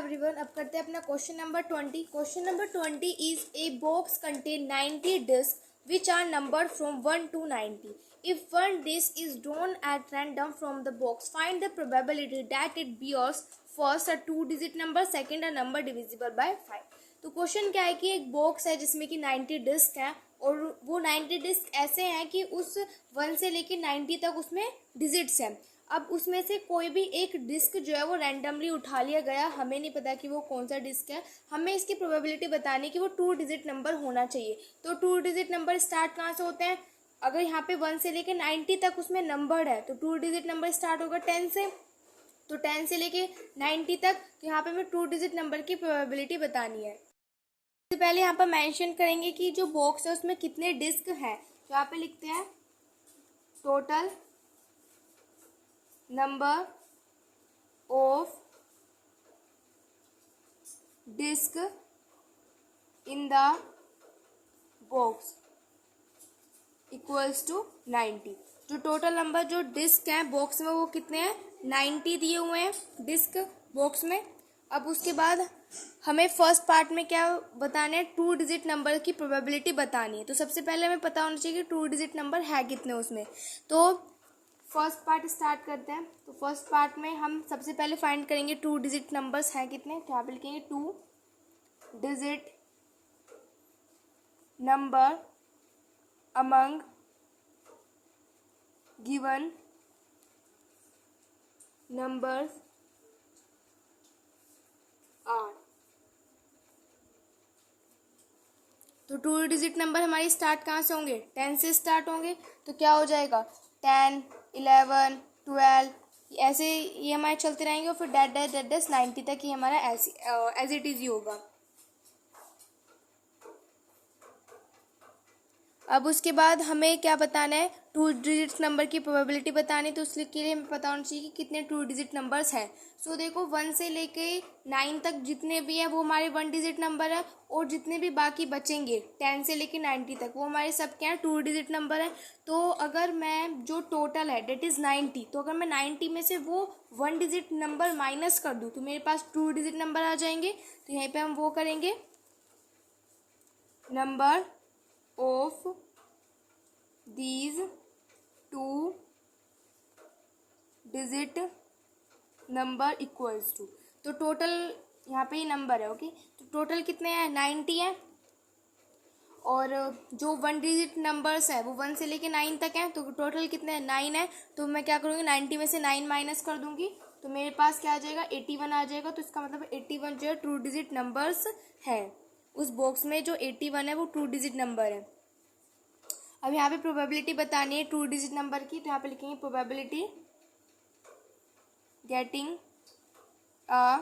Everyone, अब करते हैं अपना question number 20। Question number 20 is a box contain 90 disc which are numbered from 1 to 90. If one disk is drawn at random from the box, find the probability that it bears first a 2-digit number, second a number divisible by 5. तो question क्या है कि एक box है जिसमें कि 90 disc है और वो 90 डिस्क ऐसे हैं कि उस 1 से लेके 90 तक उसमें डिजिट्स हैं। अब उसमें से कोई भी एक डिस्क जो है वो रैंडमली उठा लिया गया, हमें नहीं पता कि वो कौन सा डिस्क है। हमें इसकी प्रोबेबिलिटी बतानी कि वो 2 डिजिट नंबर होना चाहिए। तो 2 डिजिट नंबर स्टार्ट कहाँ से होते हैं? अगर यहाँ पे 1 से लेके 90 तक उसमें नंबर है तो 2 डिजिट नंबर स्टार्ट होगा 10 से। तो 10 से लेके 90 तक, तो यहाँ पे हमें 2 डिजिट नंबर की प्रोबेबिलिटी बतानी है। सबसे पहले यहाँ पर मेंशन करेंगे कि जो बॉक्स है उसमें कितने डिस्क हैं। तो यहाँ पे लिखते हैं total number of disc in the box equals to 90। जो टोटल नंबर जो डिस्क है बॉक्स में वो कितने हैं? 90 दिए हुए हैं डिस्क बॉक्स में। अब उसके बाद हमें फर्स्ट पार्ट में क्या बताना है? 2 डिजिट नंबर की प्रोबेबिलिटी बतानी है। तो सबसे पहले हमें पता होना चाहिए कि 2 डिजिट नंबर है कितने उसमें। तो फर्स्ट पार्ट स्टार्ट करते हैं। तो फर्स्ट पार्ट में हम सबसे पहले फाइंड करेंगे 2 डिजिट नंबर्स हैं कितने। तो यहाँ पे लिखेंगे 2 digit number among given numbers are. तो 2 डिजिट नंबर हमारी स्टार्ट कहाँ से होंगे? 10 से स्टार्ट होंगे। तो क्या हो जाएगा? 10, 11, 12 ऐसे ये हमारे चलते रहेंगे और फिर डैश 90 तक ही हमारा एज इट इज ही होगा। अब उसके बाद हमें क्या बताना है? 2 डिजिट नंबर की प्रोबेबिलिटी बतानी। तो उसके लिए हमें पता होना चाहिए कि कितने 2 डिजिट नंबर्स हैं। सो देखो 1 से लेके 9 तक जितने भी हैं वो हमारे 1 डिजिट नंबर है और जितने भी बाकी बचेंगे 10 से लेके 90 तक वो हमारे सब क्या हैं? 2 डिजिट नंबर है। तो अगर मैं जो टोटल है डेट इज़ 90, तो अगर मैं 90 में से वो 1 डिजिट नंबर माइनस कर दूँ तो मेरे पास 2 डिजिट नंबर आ जाएंगे। तो यहीं पे हम वो करेंगे number of these 2 digit number equals to. तो टोटल यहाँ पे ही नंबर है, ओके। तो टोटल कितने हैं? 90 हैं और जो 1 डिजिट नंबर्स है वो 1 से लेके 9 तक हैं। तो टोटल कितने हैं? 9 है। तो मैं क्या करूँगी? 90 में से 9 माइनस कर दूंगी तो मेरे पास क्या आ जाएगा? 81 आ जाएगा। तो इसका मतलब 81 जो है 2 डिजिट नंबर्स है। उस बॉक्स में जो 81 है वो 2 डिजिट नंबर है। अब यहाँ पे प्रोबेबिलिटी बतानी है 2 डिजिट नंबर की। तो यहाँ पे लिखेंगे probability getting a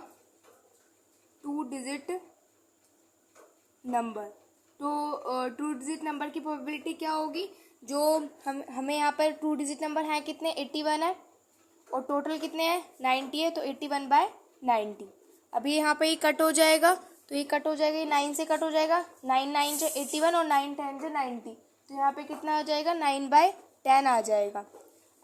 2 digit number. तो 2 डिजिट नंबर की प्रोबेबिलिटी क्या होगी? जो हमें यहाँ पर 2 डिजिट नंबर है कितने? 81 है और टोटल कितने हैं? 90 है। तो 81/90। अभी यहाँ पे ये कट हो जाएगा। तो ये कट हो जाएगा, ये 9 से कट हो जाएगा। 9 9 से 81 और 9 10 से 90। तो यहाँ पे कितना आ जाएगा? 9/10 आ जाएगा।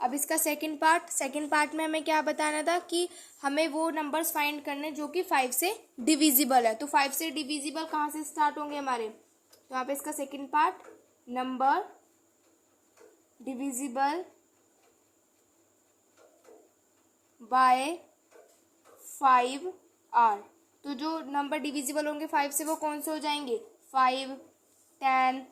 अब इसका सेकंड पार्ट में हमें क्या बताना था कि हमें वो नंबर्स फाइंड करने जो कि 5 से डिविजिबल है। तो 5 से डिविजिबल कहाँ से स्टार्ट होंगे हमारे? तो यहाँ पे इसका second part number divisible by 5 are. तो जो नंबर डिविजिबल होंगे 5 से वो कौन से हो जाएंगे? 5, 10,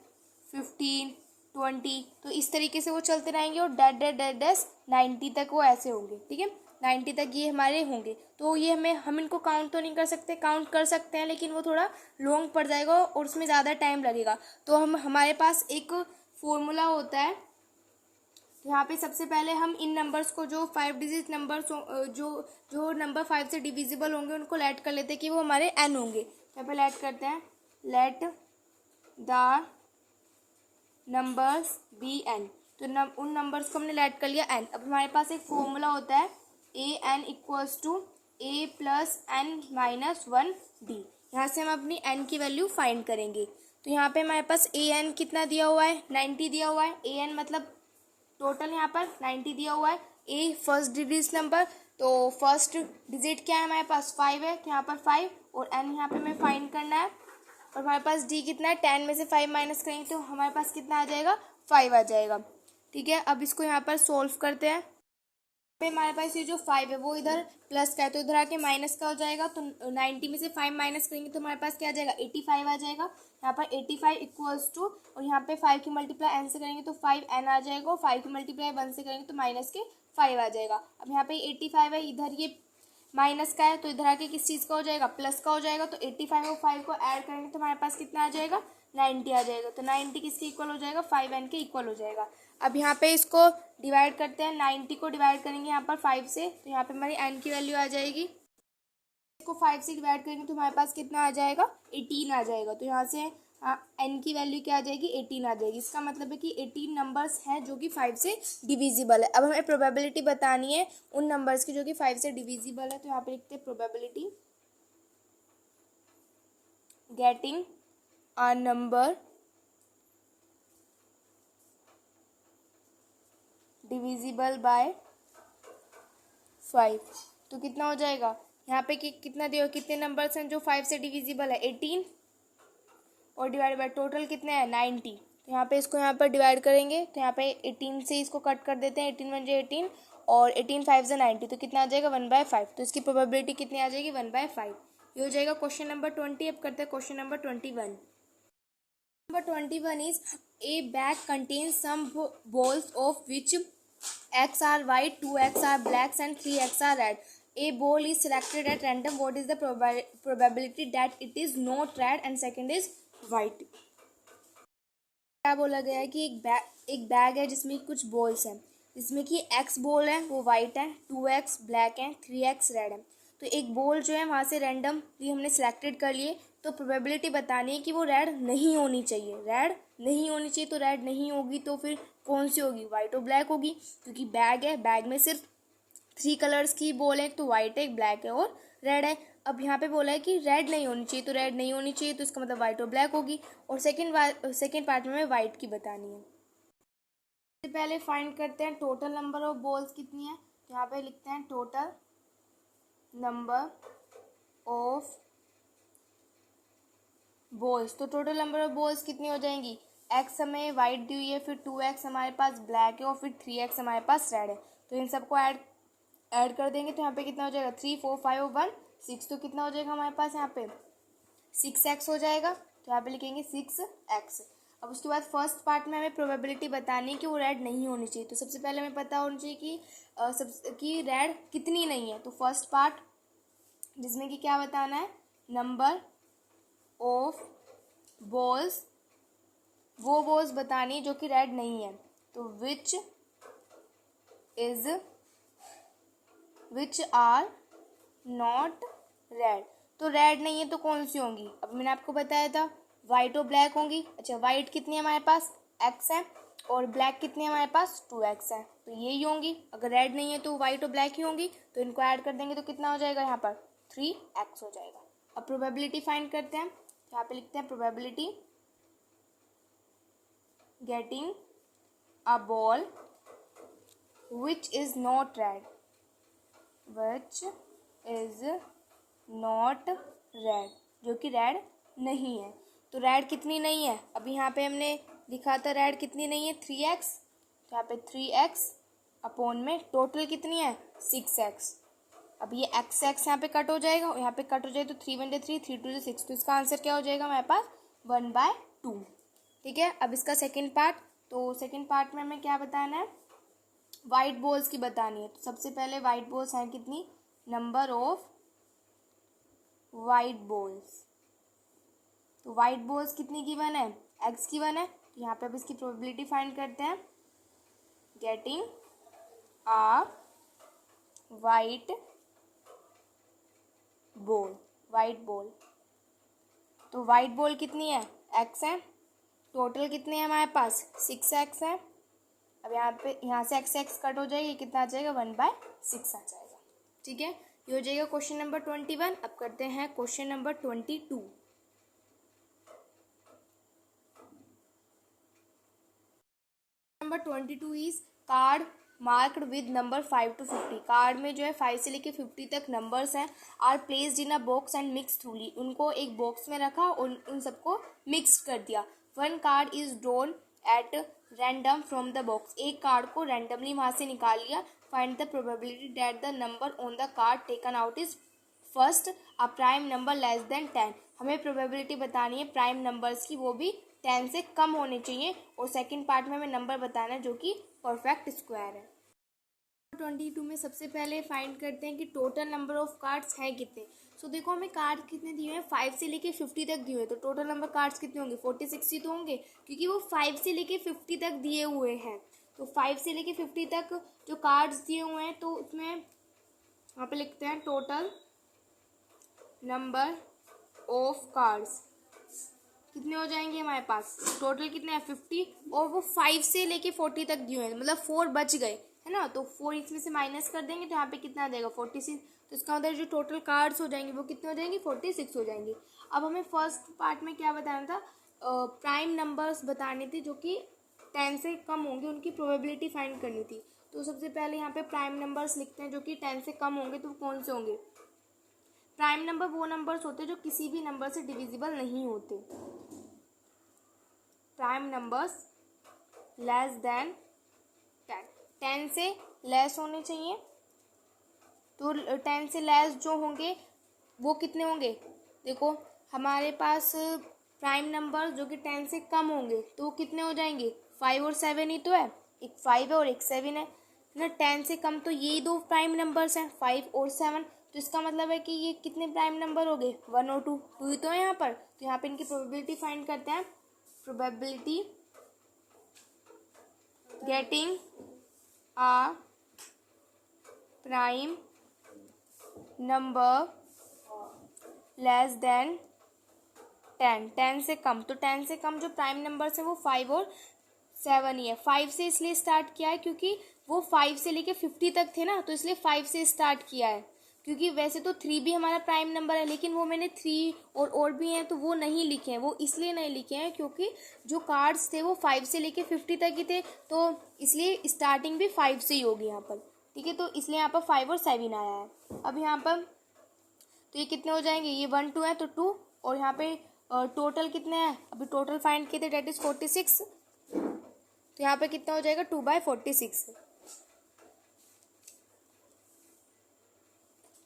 15, 20। तो इस तरीके से वो चलते रहेंगे और डैश 90 तक वो ऐसे होंगे, ठीक है। 90 तक ये हमारे होंगे। तो ये हम इनको काउंट तो नहीं कर सकते, काउंट कर सकते हैं लेकिन वो थोड़ा लॉन्ग पड़ जाएगा और उसमें ज़्यादा टाइम लगेगा। तो हमारे पास एक फॉर्मूला होता है। यहाँ पे सबसे पहले हम इन नंबर्स को जो 5 डिजिट नंबर्स जो नंबर 5 से डिविजिबल होंगे उनको लेट कर लेते हैं कि वो हमारे n होंगे। यहाँ पे लेट करते हैं, let the numbers be n। तो उन नंबर्स को हमने लेट कर लिया n। अब हमारे पास एक फॉर्मूला होता है an equals to a plus n minus 1d। यहाँ से हम अपनी n की वैल्यू फाइंड करेंगे। तो यहाँ पे हमारे पास an कितना दिया हुआ है? 90 दिया हुआ है। an मतलब टोटल यहाँ पर 90 दिया हुआ है। a फर्स्ट डिजिट नंबर, तो फर्स्ट डिजिट क्या है हमारे पास 5 है, तो यहाँ पर 5 और n यहाँ पे हमें फाइंड करना है। और हमारे पास d कितना है, 10 में से 5 माइनस करेंगे तो हमारे पास कितना आ जाएगा, 5 आ जाएगा। ठीक है, अब इसको यहाँ पर सोल्व करते हैं। पे हमारे पास ये जो 5 है वो इधर प्लस का है, तो इधर आके माइनस का हो जाएगा। तो 90 में से 5 माइनस करेंगे तो हमारे पास क्या आ जाएगा, 85 आ जाएगा। यहाँ पर 85 इक्वल्स टू, और यहाँ पे 5 की मल्टीप्लाई n से करेंगे तो 5n आ जाएगा, और 5 की मल्टीप्लाई 1 से करेंगे तो माइनस के 5 आ जाएगा। अब यहाँ पे 85 है, इधर ये माइनस का है, तो इधर आके किस चीज़ का हो जाएगा, प्लस का हो जाएगा। तो 85 और 5 को ऐड करेंगे तो हमारे पास कितना आ जाएगा, 90 आ जाएगा। तो 90 किसके इक्वल हो जाएगा, 5n के इक्वल हो जाएगा। अब यहाँ पे इसको डिवाइड करते हैं, 90 को डिवाइड करेंगे यहाँ पर 5 से, तो यहाँ पे हमारी n की वैल्यू आ जाएगी। इसको 5 से डिवाइड करेंगे तो हमारे पास कितना आ जाएगा, 18 आ जाएगा। तो यहाँ से n की वैल्यू क्या आ जाएगी, 18 आ जाएगी। इसका मतलब है कि 18 नंबर्स हैं जो कि 5 से डिविजिबल है। अब हमें प्रोबेबिलिटी बतानी है उन नंबर्स की जो कि 5 से डिविजिबल है। तो यहाँ पे लिखते हैं probability getting a number divisible by 5। तो कितना हो जाएगा यहाँ पे कि कितना दिया, कितने नंबर्स हैं जो 5 से डिविजिबल है, 18, और डिवाइड बाय टोटल कितने हैं, 90। तो यहाँ पे इसको यहाँ पर डिवाइड करेंगे तो यहाँ पे 18 से इसको कट कर देते हैं, 18 1 जो 18 और 18 5 से 90, तो कितना आ जाएगा 1/5। तो इसकी प्रोबेबिलिटी कितनी आ जाएगी, 1/5। ये हो जाएगा क्वेश्चन नंबर 20। अब करते हैं question number 21। Number 21 is a bag contains some balls of which x are white, 2x are blacks and 3x are red. A ball is selected at random. What is the probability that it is not red and second is white? क्या बोला गया है कि एक bag है जिसमें कुछ balls हैं, जिसमें कि x बॉल है वो वाइट है, 2x ब्लैक है, 3x रेड है। तो एक बॉल जो है वहाँ से रैंडमली हमने सेलेक्टेड कर लिए, तो प्रोबेबिलिटी बतानी है कि वो रेड नहीं होनी चाहिए, रेड नहीं होनी चाहिए। तो रेड नहीं होगी तो फिर कौन सी होगी, वाइट और ब्लैक होगी, क्योंकि बैग है, बैग में सिर्फ 3 कलर्स की बॉल है, एक तो वाइट है, एक ब्लैक है और रेड है। अब यहाँ पे बोला है कि रेड नहीं होनी चाहिए, तो रेड नहीं होनी चाहिए, तो इसका मतलब वाइट और ब्लैक होगी। और सेकंड पार्ट में हमें वाइट की बतानी है। सबसे पहले फाइंड करते हैं टोटल नंबर ऑफ बॉल्स कितनी है। तो यहाँ पे लिखते हैं टोटल नंबर ऑफ बॉल्स। तो टोटल नंबर ऑफ बॉल्स कितनी हो जाएंगी, x हमें वाइट दी हुई है, फिर 2x हमारे पास ब्लैक है और फिर 3x हमारे पास रेड है। तो इन सबको ऐड कर देंगे तो यहाँ पे कितना हो जाएगा, 3 4 5 और 1 6। तो कितना हो जाएगा हमारे पास यहाँ पे 6x हो जाएगा। तो यहाँ पे लिखेंगे 6x। अब उसके बाद फर्स्ट पार्ट में हमें प्रोबेबिलिटी बतानी है कि वो रेड नहीं होनी चाहिए। तो सबसे पहले हमें पता होना चाहिए कि रेड कितनी नहीं है। तो फर्स्ट पार्ट जिसमें कि क्या बताना है, नंबर ऑफ बॉल्स, वो बॉल्स बतानी जो कि रेड नहीं है। तो विच आर नॉट रेड। तो रेड नहीं है तो कौन सी होंगी, अब मैंने आपको बताया था वाइट और ब्लैक होंगी। अच्छा, वाइट कितनी है हमारे पास, x है, और ब्लैक कितनी है हमारे पास, 2x है, तो यही होंगी। अगर रेड नहीं है तो वाइट और ब्लैक ही होंगी। तो इनको ऐड कर देंगे तो कितना हो जाएगा यहाँ पर 3x हो जाएगा। अब प्रोबेबिलिटी फाइंड करते हैं। यहाँ पे लिखते हैं probability getting a ball which is not red, जो कि रेड नहीं है। तो रेड कितनी नहीं है, अभी यहाँ पे हमने लिखा था रेड कितनी नहीं है, 3x। तो यहाँ पे 3x अपॉन में टोटल कितनी है 6x। अब ये x यहाँ पे कट हो जाएगा, और यहाँ पे कट हो जाए तो 3 1 3 3 2 6। तो इसका आंसर क्या हो जाएगा हमारे पास 1/2। ठीक है, अब इसका सेकेंड पार्ट। तो सेकेंड पार्ट में हमें क्या बताना है, वाइट बॉल्स की बतानी है। तो सबसे पहले वाइट बॉल्स हैं कितनी, नंबर ऑफ वाइट बॉल्स। तो वाइट बॉल्स कितनी गिवन है, x गिवन है। तो यहाँ पे अब इसकी प्रोबेबिलिटी फाइंड करते हैं, गेटिंग आ वाइट बॉल। तो वाइट बॉल कितनी है, x है, टोटल कितने हैं हमारे पास 6x है। अब यहाँ से x कट हो जाएगी, कितना आ जाएगा 1/6 आ जाएगा। ठीक है, ये हो जाएगा क्वेश्चन नंबर 21। अब करते हैं question number 22। Number 22 is called marked with number 5 to 50। Card में जो है 5 से लेके 50 तक नंबर्स हैं। Are placed in a box and mix thoroughly, उनको एक बॉक्स में रखा और उन सबको मिक्स कर दिया। One card is drawn at random from the box, एक कार्ड को रैंडमली वहाँ से निकाल लिया। Find the probability that the number on the card taken out is first a prime number less then 10। हमें प्रोबेबिलिटी बतानी है प्राइम नंबर्स की, वो भी 10 से कम होने चाहिए। और सेकंड पार्ट में हमें नंबर बताना है जो कि परफेक्ट स्क्वायर है। 22 में सबसे पहले फाइंड करते हैं कि टोटल नंबर ऑफ कार्ड्स है कितने। सो देखो हमें कार्ड कितने दिए हैं, 5 से लेके 50 तक दिए हुए, तो टोटल नंबर कार्ड्स कितने होंगे, 46 ही तो होंगे, क्योंकि वो 5 से लेके 50 तक दिए हुए हैं। तो 5 से लेके 50 तक जो कार्ड्स दिए हुए हैं, तो उसमें यहाँ पे लिखते हैं टोटल नंबर ऑफ कार्ड्स कितने हो जाएंगे हमारे पास, टोटल कितने हैं 50, और वो 5 से लेके 40 तक दिए हुए हैं, मतलब 4 बच गए है ना। तो 4 इसमें से माइनस कर देंगे तो यहाँ पे कितना आ जाएगा 46। तो इसका मतलब जो टोटल कार्ड्स हो जाएंगे वो कितने हो जाएंगे 46 हो जाएंगे। अब हमें फर्स्ट पार्ट में क्या बताना था, प्राइम नंबर्स बताने थे जो कि 10 से कम होंगे, उनकी प्रोबेबिलिटी फाइंड करनी थी। तो सबसे पहले यहाँ पे प्राइम नंबर्स लिखते हैं जो कि 10 से कम होंगे, तो कौन से होंगे। प्राइम नंबर वो नंबर्स होते हैं जो किसी भी नंबर से डिविजिबल नहीं होते। प्राइम नंबर्स लेस देन 10, 10 से लेस होने चाहिए। तो 10 से लेस जो होंगे वो कितने होंगे, देखो हमारे पास प्राइम नंबर जो कि 10 से कम होंगे तो कितने हो जाएंगे, 5 और 7 ही तो है, एक 5 है और एक 7 है ना। 10 से कम तो यही दो प्राइम नंबर्स हैं 5 और 7। तो इसका मतलब है कि ये कितने प्राइम नंबर हो गए 1 और 2, 2 ही तो है यहाँ पर। तो यहाँ पे इनकी प्रोबेबिलिटी फाइंड करते हैं। प्रोबेबिलिटी गेटिंग आ प्राइम नंबर लेस देन 10, 10 से कम। तो 10 से कम जो प्राइम नंबर्स हैं वो 5 और 7 ही है। 5 से इसलिए स्टार्ट किया है क्योंकि वो 5 से लेके 50 तक थे ना, तो इसलिए 5 से स्टार्ट किया है। क्योंकि वैसे तो 3 भी हमारा प्राइम नंबर है, लेकिन वो मैंने 3 और भी हैं तो वो नहीं लिखे हैं। वो इसलिए नहीं लिखे हैं क्योंकि जो कार्ड्स थे वो 5 से लेके 50 तक ही थे, तो इसलिए स्टार्टिंग भी 5 से ही होगी यहाँ पर। ठीक है, तो इसलिए यहाँ पर 5 और 7 आया है। अब यहाँ पर तो ये कितने हो जाएंगे, ये 1 2 है तो 2, और यहाँ पे टोटल कितने हैं, अभी टोटल फाइंड किए थे डेट इज 46। तो यहाँ पे कितना हो जाएगा 2/46,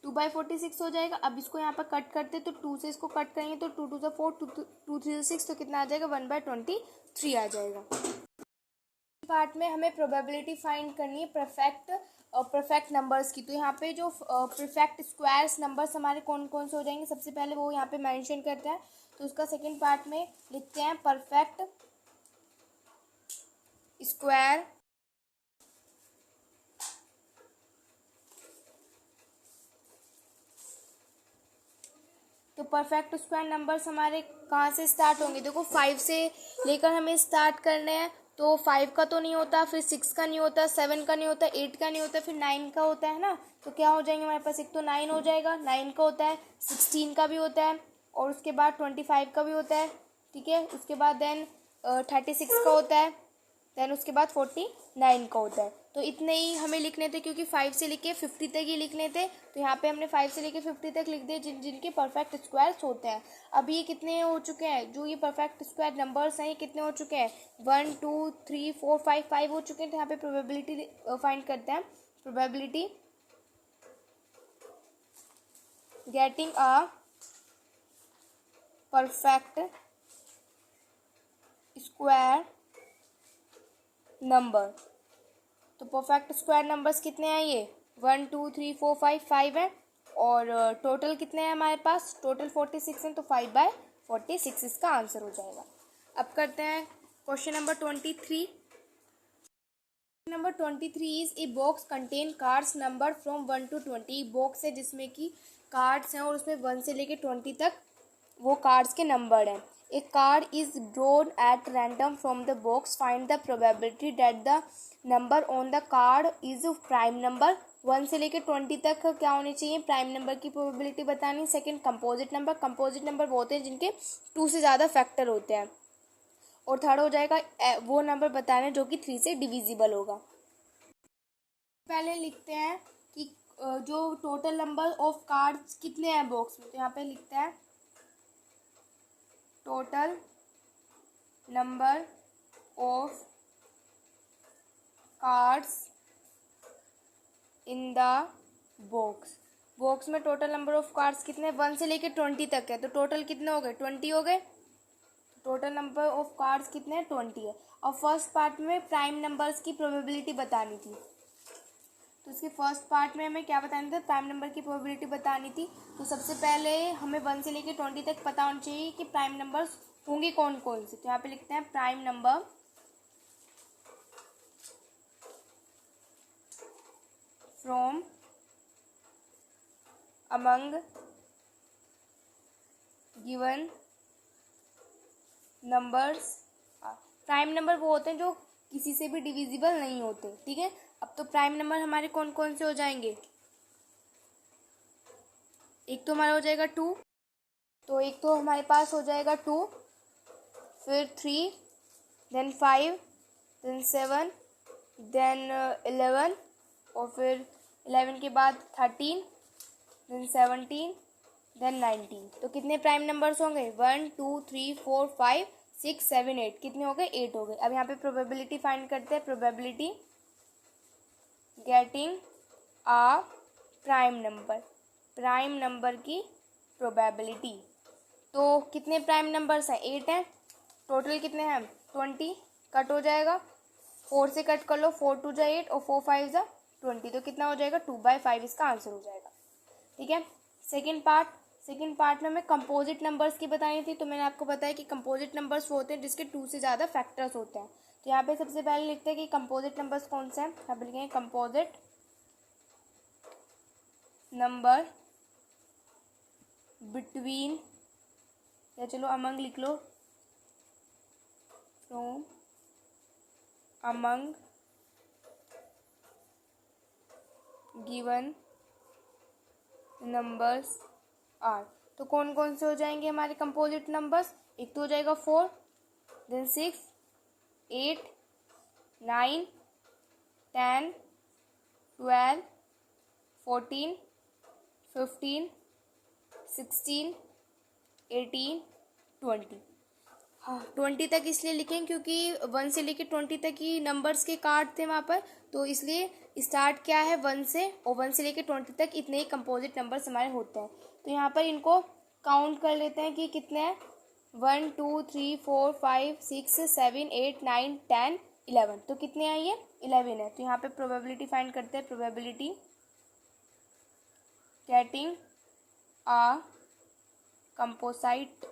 2/46 हो जाएगा। अब इसको यहाँ पर कट करते तो 2 से इसको कट करेंगे तो 2 2 से 4, 2 3 से 6, तो कितना आ जाएगा 1/23 आ जाएगा। पार्ट में हमें प्रोबेबिलिटी फाइंड करनी है परफेक्ट नंबर्स की। तो यहाँ पे जो परफेक्ट स्क्वायर्स नंबर्स हमारे कौन कौन से हो जाएंगे, सबसे पहले वो यहाँ पे मेंशन करते हैं। तो उसका सेकंड पार्ट में लिखते हैं परफेक्ट स्क्वायर तो परफेक्ट स्क्वायर नंबर्स हमारे कहाँ से स्टार्ट होंगे, देखो 5 से लेकर हमें स्टार्ट करने हैं। तो 5 का तो नहीं होता, फिर 6 का नहीं होता, 7 का नहीं होता, 8 का नहीं होता, फिर 9 का होता है ना। तो क्या हो जाएंगे हमारे पास, एक तो 9 हो जाएगा, 9 का होता है, 16 का भी होता है, और उसके बाद 25 का भी होता है। ठीक है, उसके बाद देन 36 का होता है, देन उसके बाद 49 का होता है। तो इतने ही हमें लिखने थे क्योंकि 5 से लेके 50 तक ही लिखने थे। तो यहाँ पे हमने 5 से लेके 50 तक लिख दिए जिनके परफेक्ट स्क्वायर्स होते हैं। अब ये कितने हो चुके हैं, जो ये परफेक्ट स्क्वायर नंबर्स हैं ये कितने हो चुके हैं, 1 2 3 4 5 हो चुके हैं। तो यहाँ पे प्रोबेबिलिटी फाइंड करते हैं। Probability getting a perfect square number. तो परफेक्ट स्क्वायर नंबर्स कितने हैं, ये 1 2 3 4 5 है, और टोटल कितने हैं हमारे पास, टोटल 46 हैं। तो 5/46 इसका आंसर हो जाएगा। अब करते हैं question number 23। Number 23 is a box contain cards number from 1 to 20। Box है जिसमें कि कार्ड्स हैं और उसमें 1 से लेके 20 तक वो कार्ड्स के नंबर हैं। A card is drawn at random from the box. Find the probability that the number on the card is prime number। 1 से लेके 20 तक क्या होनी चाहिए, प्राइम नंबर की प्रोबेबिलिटी बतानी। सेकंड कंपोजिट नंबर वो होते हैं जिनके 2 से ज़्यादा फैक्टर होते हैं। और थर्ड हो जाएगा वो नंबर बताना जो कि 3 से डिविजिबल होगा। पहले लिखते हैं कि जो टोटल नंबर ऑफ कार्ड्स कितने हैं बॉक्स में। तो यहाँ पे लिखते हैं total number of cards in the box. Box में टोटल नंबर ऑफ कार्ड्स कितने, 1 से लेके 20 तक है, तो टोटल कितने हो गए, 20 हो गए। टोटल नंबर ऑफ कार्ड्स कितने हैं, 20 है। और फर्स्ट पार्ट में प्राइम नंबर्स की प्रोबेबिलिटी बतानी थी, तो इसके फर्स्ट पार्ट में हमें क्या बताना था, प्राइम नंबर की प्रोबेबिलिटी बतानी थी। तो सबसे पहले हमें 1 से लेके 20 तक पता होना चाहिए कि प्राइम नंबर्स होंगे कौन कौन से। तो यहाँ पे लिखते हैं prime number from among given numbers. Prime number वो होते हैं जो किसी से भी डिविजिबल नहीं होते, ठीक है। अब तो प्राइम नंबर हमारे कौन कौन से हो जाएंगे, एक तो हमारा हो जाएगा 2, तो एक तो हमारे पास हो जाएगा 2, फिर 3, देन 5, देन 7, देन 11, और फिर 11 के बाद 13, देन 17, देन 19। तो कितने प्राइम नंबर्स होंगे, 1 2 3 4 5 6 7 8, कितने हो गए, 8 हो गए। अब यहाँ पे प्रोबेबिलिटी फाइंड करते हैं, प्रोबेबिलिटी गेटिंग आ प्राइम नंबर, प्राइम नंबर की प्रोबेबिलिटी। तो कितने प्राइम नंबर्स हैं, 8 हैं। टोटल कितने हैं, 20, कट हो जाएगा, 4 से कट कर लो, 4 2 जा 8 और 4 5 जा 20, तो कितना हो जाएगा, 2/5 इसका आंसर हो जाएगा, ठीक है। सेकेंड पार्ट में हमें कंपोजिट नंबर्स की बतानी थी। तो मैंने आपको बताया कि कंपोजिट नंबर्स वो होते हैं जिसके 2 से ज़्यादा फैक्टर्स होते हैं। तो यहाँ पे सबसे पहले लिखते हैं कि कंपोजिट नंबर्स कौन से हैं। यहाँ पे लिखेंगे कंपोजिट नंबर बिटवीन, या चलो अमंग लिख लो, from among given numbers are. तो कौन कौन से हो जाएंगे हमारे कंपोजिट नंबर्स, एक तो हो जाएगा 4, देन 6, 8, 9, 10, 12, 14, 15, 16, 18, 20। हाँ, 20 तक इसलिए लिखें क्योंकि 1 से लेके 20 तक ही नंबर्स के कार्ड थे वहाँ पर, तो इसलिए स्टार्ट क्या है 1 से, और 1 से लेके 20 तक इतने ही कंपोजिट नंबर्स हमारे होते हैं। तो यहाँ पर इनको काउंट कर लेते हैं कि कितने हैं, 1 2 3 4 5 6 7 8 9 10 11। तो कितने हैं ये, 11 है। तो यहाँ पे प्रोबेबिलिटी फाइंड करते हैं, प्रोबेबिलिटी गेटिंग आ कंपोजिट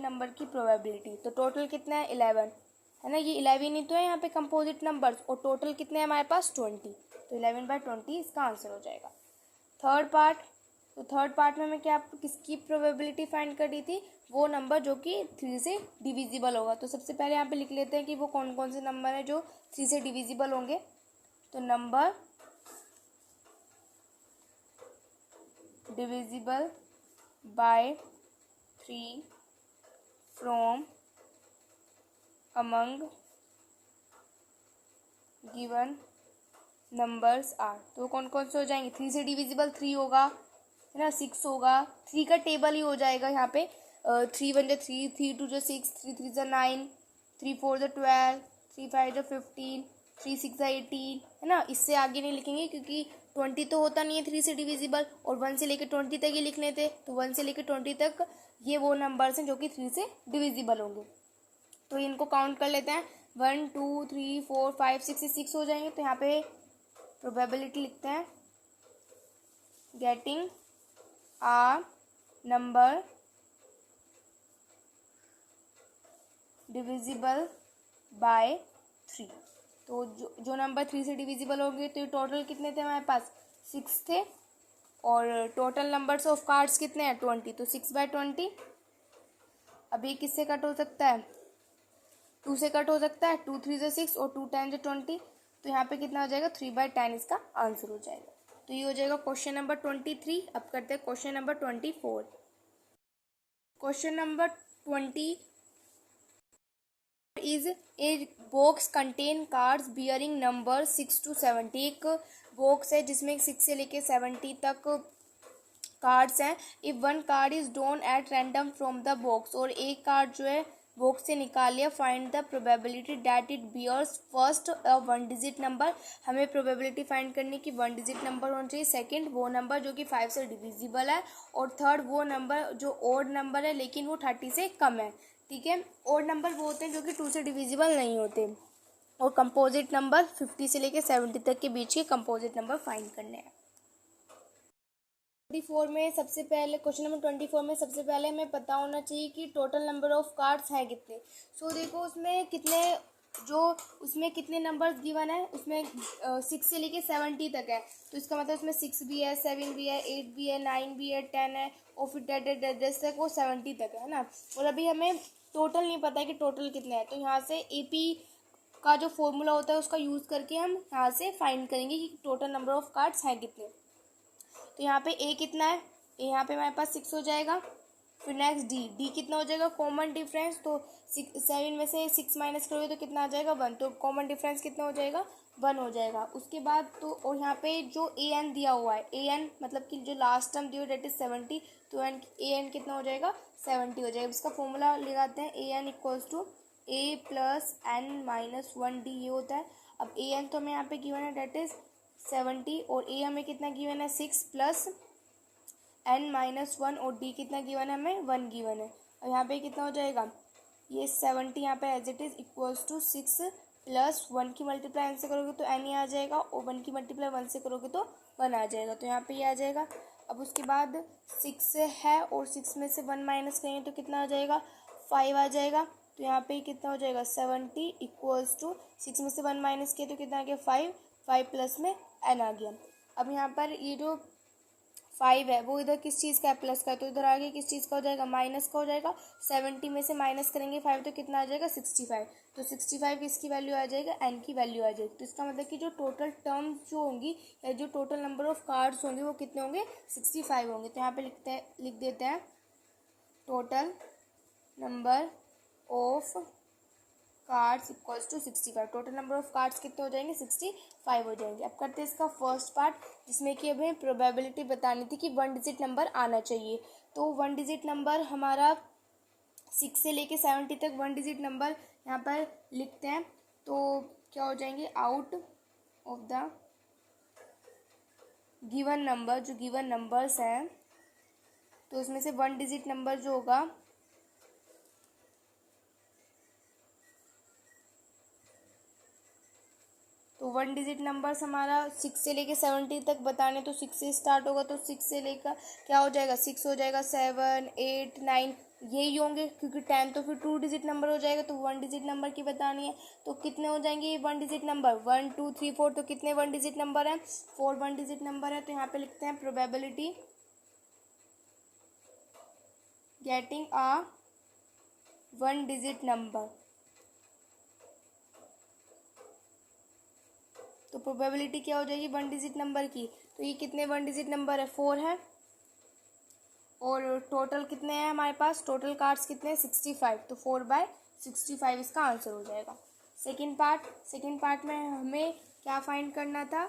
नंबर की प्रोबेबिलिटी। तो टोटल कितना है, 11 है ना, ये 11 ही तो है यहाँ पे कंपोजिट नंबर्स, और टोटल कितने हैं हमारे पास, 20। तो 11/20 इसका आंसर हो जाएगा। थर्ड पार्ट में हमें क्या, किसकी प्रोबेबिलिटी फाइंड करी थी, वो नंबर जो कि 3 से डिविजिबल होगा। तो सबसे पहले यहाँ पे लिख लेते हैं कि वो कौन कौन से नंबर है जो 3 से डिविजिबल होंगे। तो number divisible by 3 from among given numbers are. तो कौन कौन से हो जाएंगे, 3 से डिविजिबल 3 होगा, है ना, 6 होगा, 3 का टेबल ही हो जाएगा यहाँ पे, 3 1 जा 3, 3 2 जा 6, 3 3 जा 9, 3 4 जा 12, 3 5 जा 15, 3 6 जा 18, है ना। इससे आगे नहीं लिखेंगे क्योंकि 20 तो होता नहीं है 3 से डिविजिबल, और 1 से लेकर 20 तक ही लिखने थे। तो 1 से लेकर 20 तक ये वो नंबर्स हैं जो कि 3 से डिविजिबल होंगे। तो इनको काउंट कर लेते हैं, 1 2 3 4 5 6 6 हो जाएंगे। तो यहाँ पे प्रोबेबिलिटी लिखते हैं getting a number divisible by 3। तो जो नंबर 3 से डिविजिबल होंगे, तो टोटल कितने थे हमारे पास, 6 थे, और टोटल नंबर्स ऑफ कार्ड्स कितने हैं, 20। तो 6/20। अभी किससे कट हो सकता है, 2 से कट हो सकता है, 2 3 जा 6 और 2 10 जा 20। तो यहाँ पे कितना हो जाएगा, 3/10 इसका आंसर हो जाएगा। तो ये हो जाएगा क्वेश्चन नंबर 23। अब करते हैं question number 24। Question number 20 is a box contain cards bearing number 6 to 70। एक बॉक्स है जिसमें 6 से लेके 70 तक कार्ड्स हैं। If one card is drawn at random from the box, और एक कार्ड जो है बॉक्स से निकाल लिया, find the probability that it bears first one digit number. हमें प्रोबेबिलिटी फाइंड करनी कि वन डिजिट नंबर होना चाहिए, सेकंड वो नंबर जो कि 5 से डिविजिबल है, और थर्ड वो नंबर जो ओड नंबर है लेकिन वो 30 से कम है। ठीक है, ओड नंबर वो होते हैं जो कि 2 से डिविजिबल नहीं होते, और कंपोजिट नंबर 50 से लेके 70 तक के बीच के कंपोजिट नंबर फाइंड करने हैं। 24 में सबसे पहले क्वेश्चन नंबर 24 में सबसे पहले हमें पता होना चाहिए कि टोटल नंबर ऑफ कार्ड्स हैं कितने। सो देखो उसमें कितने नंबर्स गिवन है, उसमें 6 से लेके 70 तक है, तो इसका मतलब उसमें 6 भी है, 7 भी है, 8 भी है, 9 भी है, 10 है, और फिर डेट तक वो 70 तक है ना। और अभी हमें टोटल नहीं पता है कि टोटल कितने हैं, तो यहाँ से AP का जो फॉर्मूला होता है उसका यूज़ करके हम यहाँ से फाइंड करेंगे कि टोटल नंबर ऑफ कार्ड्स हैं कितने। तो यहाँ पे A कितना है, यहाँ पे हमारे पास 6 हो जाएगा। फिर नेक्स्ट D कितना हो जाएगा, कॉमन डिफरेंस, तो 7 में से 6 माइनस करोगे तो कितना आ जाएगा 1, तो कॉमन डिफरेंस कितना हो जाएगा 1 हो जाएगा। उसके बाद तो और यहाँ पे जो AN दिया हुआ है, AN मतलब कि जो लास्ट टर्म दिया डेट इज 70, तो AN कितना हो जाएगा 70 हो जाएगा। इसका फॉर्मूला लगाते हैं, AN equals to A plus N minus 1D ये होता है। अब AN तो हमें यहाँ पे गिवन है डेट इज 70, और A हमें कितना गिवन है 6 प्लस N माइनस 1, और D कितना गिवन है हमें 1 गिवन है। और यहाँ पे कितना हो जाएगा, ये 70 यहाँ पे as it is equals to 6 plus 1 की मल्टीप्लाई N से करोगे तो N ही आ जाएगा, और 1 की मल्टीप्लाई 1 से करोगे तो 1 आ जाएगा, तो यहाँ पे ये आ जाएगा। अब उसके बाद 6 है और 6 में से 1 माइनस करेंगे तो कितना आ जाएगा 5 आ जाएगा, तो यहाँ पे कितना हो जाएगा 70 इक्वल्स टू 6 में से 1 माइनस किया तो कितना आ गया 5 प्लस में N आ गया। अब यहाँ पर ये जो 5 है वो इधर किस चीज़ का है, प्लस का, तो इधर आगे किस चीज़ का हो जाएगा, माइनस का हो जाएगा। 70 में से माइनस करेंगे 5 तो कितना आ जाएगा 65, तो 65 किसकी वैल्यू आ जाएगा N की वैल्यू आ जाएगी। तो इसका मतलब कि जो टोटल टर्म्स जो होंगी या जो टोटल नंबर ऑफ कार्ड्स होंगे वो कितने होंगे 65 होंगे। तो यहाँ पे लिख देते हैं total number of cards equals to 65। Total number of cards कितने हो जाएंगे 65 हो जाएंगे। अब करते हैं इसका फर्स्ट पार्ट, जिसमें कि हमें प्रोबेबिलिटी बतानी थी कि 1 डिजिट नंबर आना चाहिए। तो 1 डिजिट नंबर हमारा 6 से लेके 70 तक 1 डिजिट नंबर यहाँ पर लिखते हैं, तो क्या हो जाएंगे, out of the given number, जो गिवन नंबर्स हैं तो उसमें से 1 डिजिट नंबर जो होगा तो 1 डिजिट नंबर्स हमारा 6 से लेके 70 तक बताने, तो 6 से स्टार्ट होगा, तो 6 से लेकर क्या हो जाएगा 6 हो जाएगा, 7 8 9 यही होंगे, क्योंकि 10 तो फिर 2 डिजिट नंबर हो जाएगा, तो 1 डिजिट नंबर की बतानी है। तो कितने हो जाएंगे ये 1 डिजिट नंबर 1 2 3 4, तो कितने 1 डिजिट नंबर है 4 1 डिजिट नंबर है। तो यहाँ पे लिखते हैं probability getting a 1 digit number. तो प्रोबेबिलिटी क्या हो जाएगी 1 डिजिट नंबर की, तो ये कितने 1 डिजिट नंबर है 4 है, और टोटल कितने हैं हमारे पास, टोटल कार्ड्स कितने हैं 65, तो 4/65 इसका आंसर हो जाएगा। सेकेंड पार्ट में हमें क्या फाइंड करना था,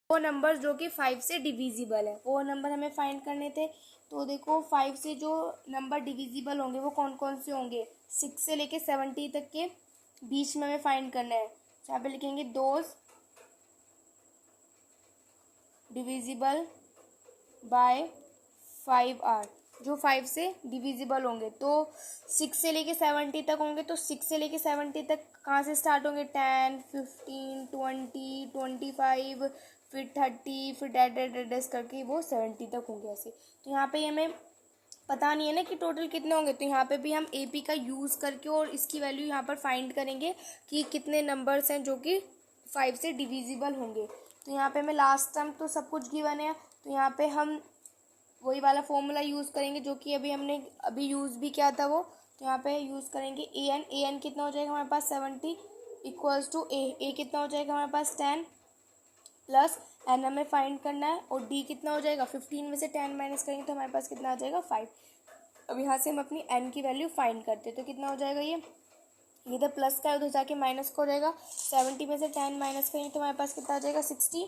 वो नंबर जो कि 5 से डिविजिबल है, वो नंबर हमें फाइंड करने थे। तो देखो 5 से जो नंबर डिविजिबल होंगे वो कौन कौन से होंगे, 6 से लेके 70 तक के बीच में हमें फाइंड करना है। यहाँ पे लिखेंगे दोज डिविजिबल बाय 5 आर, जो 5 से डिविजिबल होंगे। तो 6 से लेके 70 तक होंगे, तो 6 से लेके 70 तक कहाँ से स्टार्ट होंगे 10 15 20 25 फिर 30 फिर डैश करके वो 70 तक होंगे ऐसे। तो यहाँ पे हमें पता नहीं है ना कि टोटल कितने होंगे, तो यहाँ पे भी हम AP का यूज़ करके और इसकी वैल्यू यहाँ पर फाइंड करेंगे कि कितने नंबर्स हैं जो कि 5 से डिविजिबल होंगे। तो यहाँ पे हमें लास्ट टाइम तो सब कुछ गिवन है, तो यहाँ पे हम वही वाला फॉर्मूला यूज़ करेंगे जो कि हमने अभी यूज़ भी किया था वो। तो यहाँ पे यूज़ करेंगे AN कितना हो जाएगा हमारे पास 70 इक्वल्स टू A कितना हो जाएगा हमारे पास 10 प्लस N हमें फाइंड करना है, और D कितना हो जाएगा 15 में से 10 माइनस करेंगे तो हमारे पास कितना आ जाएगा 5। अब यहाँ से हम अपनी N की वैल्यू फाइंड करते हैं, तो कितना हो जाएगा ये ये इधर प्लस का है, उधर जाके माइनस का हो जाएगा। 70 में से 10 माइनस करेंगे तो हमारे पास कितना आ जाएगा 60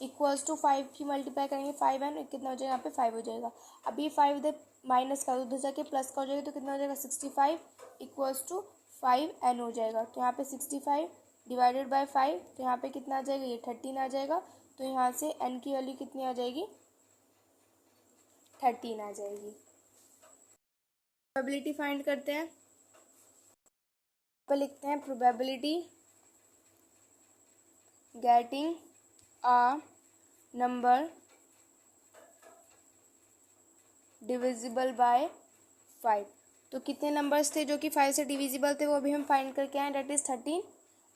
इक्वल्स टू 5 की मल्टीप्लाई करेंगे 5n, कितना हो जाएगा यहाँ पे 5 हो जाएगा। अभी 5 इधर माइनस का उधर जाके प्लस का हो जाएगा तो कितना हो जाएगा 65 इक्वल्स टू 5n हो जाएगा। तो यहाँ पे 65 डिवाइडेड बाय 5, तो यहाँ पे कितना आ जाएगा, ये 13 आ जाएगा। तो यहाँ से n की वैल्यू कितनी आ जाएगी, 13 आ जाएगी। प्रोबेबिलिटी फाइंड करते हैं। पर लिखते हैं probability getting a number divisible by 5। तो कितने नंबर्स थे जो कि 5 से डिविजिबल थे, वो अभी हम फाइंड करके आए, डेट इज 13,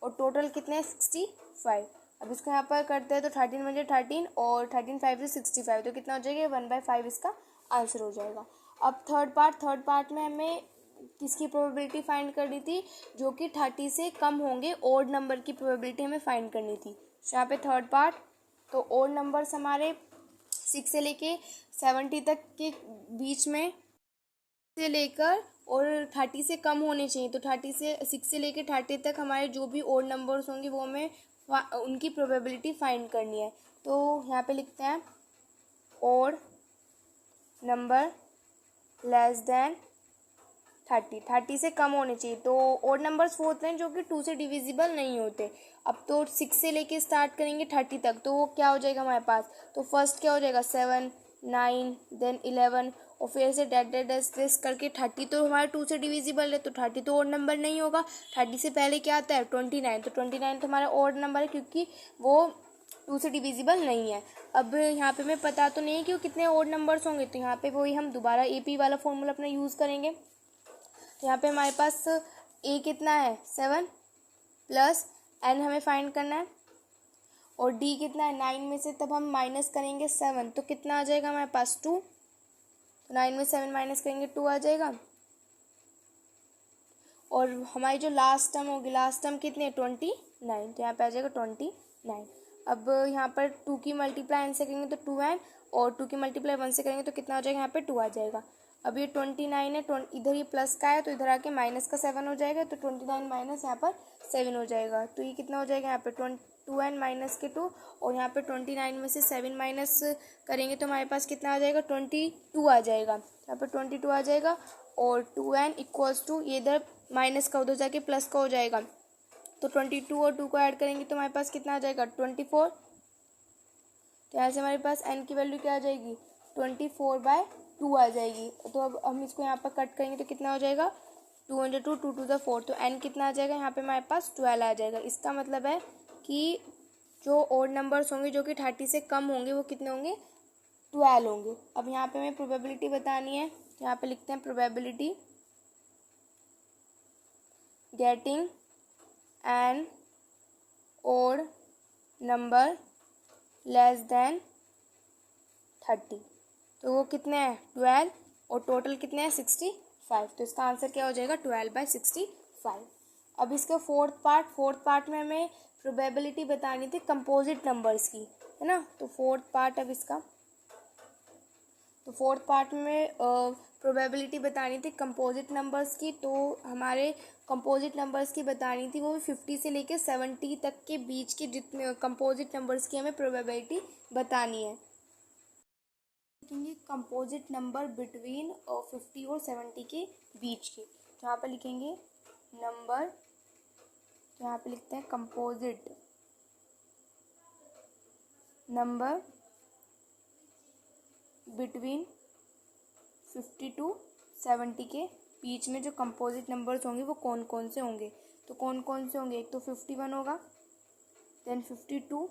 और टोटल कितने 65। अब इसको यहाँ पर करते हैं तो 13 बजे 13 और 13 5 से 65, तो कितना हो जाएगा 1/5 इसका आंसर हो जाएगा। अब थर्ड पार्ट में हमें किसकी प्रोबेबिलिटी फाइंड करनी थी, जो कि 30 से कम होंगे, ओड नंबर की प्रोबेबिलिटी हमें फाइंड करनी थी। यहाँ पे थर्ड पार्ट, तो ओड नंबर्स हमारे 6 से लेके 70 तक के बीच में से लेकर और 30 से कम होने चाहिए। तो 6 से लेकर 30 तक हमारे जो भी ओड नंबर्स होंगे वो हमें उनकी प्रोबेबिलिटी फाइंड करनी है। तो यहाँ पे लिखते हैं ओड नंबर लेस देन 30 से कम होने चाहिए। तो ओड नंबर्स वो होते हैं जो कि 2 से डिविजिबल नहीं होते। अब तो 6 से लेके स्टार्ट करेंगे 30 तक, तो वो क्या हो जाएगा हमारे पास, तो फर्स्ट क्या हो जाएगा 7 9 देन 11 और फिर से डेट करके 30 तो हमारे 2 से डिविजिबल है, तो 30 तो ओड नंबर नहीं होगा। 30 से पहले क्या आता है 29, तो 29 तो हमारा ओड नंबर है क्योंकि वो 2 से डिविजिबल नहीं है। अब यहाँ पे हमें पता तो नहीं है कि वो कितने ओड नंबर्स होंगे, तो यहाँ पे वही हम दोबारा AP वाला फॉर्मूला अपना यूज़ करेंगे। तो यहाँ पे हमारे पास A कितना है 7 प्लस n हमें फाइंड करना है, और D कितना है 9 में से तब हम माइनस करेंगे 7, तो कितना आ जाएगा हमारे पास 2। तो 9 में 7 माइनस करेंगे 2 आ जाएगा। और हमारी जो लास्ट टर्म होगी, लास्ट टर्म कितनी है 29, तो यहाँ पे आ जाएगा 29। अब यहाँ पर 2 की मल्टीप्लाई n से करेंगे तो 2n, और 2 की मल्टीप्लाई 1 से करेंगे तो कितना हो जाएगा यहाँ पे 2 आ जाएगा। अब ये 29 है, इधर ये प्लस का है तो इधर आके माइनस का 7 हो जाएगा, तो 29 माइनस यहाँ पर 7 हो जाएगा। तो ये कितना हो जाएगा यहाँ पे 2n माइनस के 2, और यहाँ पे 29 में से 7 माइनस करेंगे तो हमारे पास कितना आ जाएगा 22 आ जाएगा। यहाँ पे 22 आ जाएगा, और 2n इक्वल्स टू ये इधर माइनस का उधर जाके प्लस का हो जाएगा, तो 22 और 2 को ऐड करेंगे तो हमारे पास कितना आ जाएगा 24। तो यहाँ से हमारे पास n की वैल्यू क्या आ जाएगी 24/2 आ जाएगी। तो अब हम इसको यहाँ पर कट करेंगे तो कितना हो जाएगा 2 × 2 2 to the 4, तो n कितना आ जाएगा यहाँ पे हमारे पास 12 आ जाएगा। इसका मतलब है कि जो ओड नंबर्स होंगे जो कि 30 से कम होंगे वो कितने होंगे 12 होंगे। अब यहाँ पे हमें प्रोबेबिलिटी बतानी है, तो यहाँ पे लिखते हैं probability getting an odd number less than 30, तो वो कितने हैं 12, और टोटल कितने हैं 65, तो इसका आंसर क्या हो जाएगा 12/65। अब इसका फोर्थ पार्ट में हमें प्रोबेबिलिटी बतानी थी कंपोजिट नंबर्स की, है ना। तो फोर्थ पार्ट में प्रोबेबिलिटी बतानी थी कंपोजिट नंबर्स की। तो हमारे कंपोजिट नंबर्स की बतानी थी वो भी 50 से लेकर 70 तक के बीच के जितने कंपोजिट नंबर्स की हमें प्रोबेबिलिटी बतानी है। लिखेंगे कंपोजिट नंबर बिटवीन 50 और 70 के बीच के, तो यहाँ पर लिखेंगे नंबर, तो यहाँ पे लिखते हैं कंपोजिट नंबर बिटवीन 50 to 70 के बीच में जो कंपोजिट नंबर्स होंगे वो कौन कौन से होंगे। तो कौन कौन से होंगे, एक तो 51 होगा, देन 52।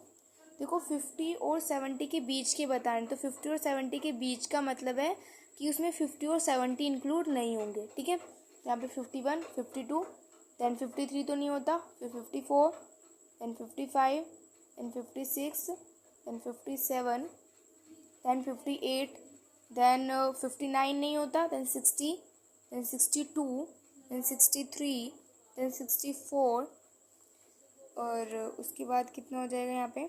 देखो 50 और 70 के बीच के बताएं, तो 50 और 70 के बीच का मतलब है कि उसमें 50 और 70 इंक्लूड नहीं होंगे, ठीक है। यहाँ पे 51 52 देन 53 तो नहीं होता, फिर 54 then 55 then 56 then 57 then 58 then 59 नहीं होता, देन 60 देन 62 देन 63 देन 64, और उसके बाद कितना हो जाएगा यहाँ पे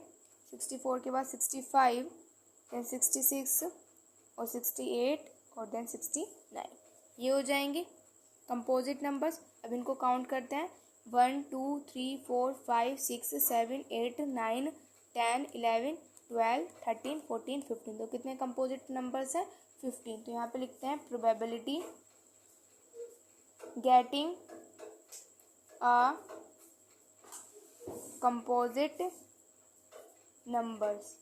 64 के बाद 65 देन 66 और 68 और देन 69, ये हो जाएंगे कंपोजिट नंबर्स। अब इनको काउंट करते हैं 1 2 3 4 5 6 7 8 9 10 11 12 13 14 15। तो कितने कंपोजिट नंबर्स हैं? 15। तो यहाँ पे लिखते हैं probability getting a composite numbers.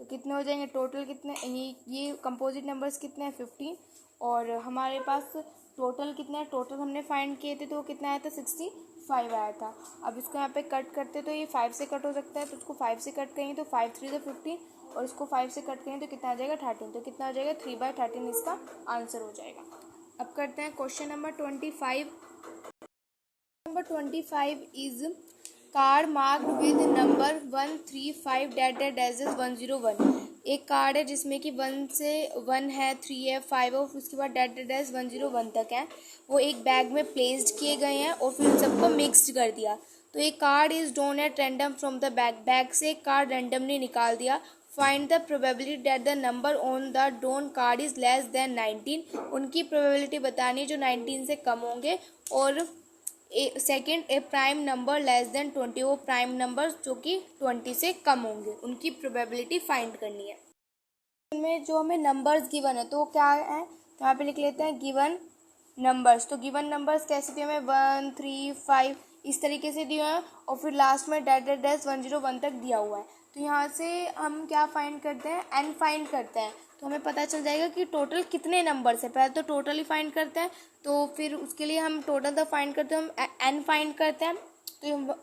तो कितने हो जाएंगे टोटल? कितने ये कंपोजिट नंबर्स कितने हैं? 15। और हमारे पास टोटल कितना है? टोटल हमने फाइंड किए थे तो वो कितना आया था? 65 आया था। अब इसको यहाँ पे कट करते तो ये 5 से कट हो सकता है, तो उसको 5 से कट करेंगे तो 5 3 तो 15 और इसको 5 से कट करेंगे तो कितना आ जाएगा? 13। तो कितना हो जाएगा? 3/13 इसका आंसर हो जाएगा। अब करते हैं question number 25। Number 25 is called marked with number 135 that 101। एक कार्ड है जिसमें कि 1 से 1 है, 3 है, 5 है और उसके बाद डैट 101 तक है। वो एक बैग में प्लेस्ड किए गए हैं और फिर उन सबको मिक्सड कर दिया। तो एक card is drawn at random from the bag से एक कार्ड रैंडमली निकाल दिया। Find the probability that the number on the drawn card is less than 19। उनकी प्रोबेबिलिटी बतानी है जो 19 से कम होंगे। और सेकेंड ए प्राइम नंबर लेस देन 20, वो प्राइम नंबर जो कि 20 से कम होंगे, उनकी प्रोबेबिलिटी फाइंड करनी है। इनमें जो हमें नंबर्स गिवन है तो वो क्या है? तो यहाँ पे लिख लेते हैं गिवन नंबर्स। तो गिवन नंबर्स कैसे दिए? हमें 1 3 5 इस तरीके से दिए हैं और फिर लास्ट में डैट 101 तक दिया हुआ है। तो यहाँ से हम क्या फाइंड करते हैं? एन फाइंड करते हैं। तो हमें पता चल जाएगा कि टोटल कितने नंबर्स है। पहले तो टोटल ही फाइंड करते हैं, तो फिर उसके लिए हम टोटल द फाइंड करते हैं, हम एन फाइंड करते हैं। तो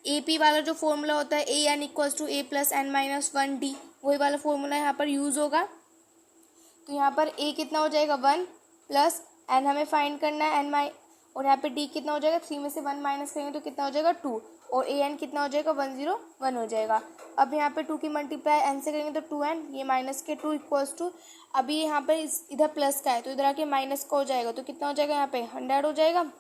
ए पी वाला जो फॉर्मूला होता है A N equals to A plus N minus 1 D, वही वाला फॉर्मूला यहाँ पर यूज़ होगा। तो यहाँ पर ए कितना हो जाएगा? 1 प्लस एन हमें फाइंड करना है एन और यहाँ पे डी कितना हो जाएगा? 3 में से 1 माइनस करेंगे तो कितना हो जाएगा? 2 और ए एन कितना हो जाएगा? 101 हो जाएगा। अब यहाँ पे 2 की मल्टीप्लाई एन से करेंगे तो 2n, ये माइनस के 2 इक्वल्स टू, अभी यहाँ पर इधर प्लस का है तो इधर आके माइनस का हो जाएगा तो कितना हो जाएगा? यहाँ पे 100 हो जाएगा।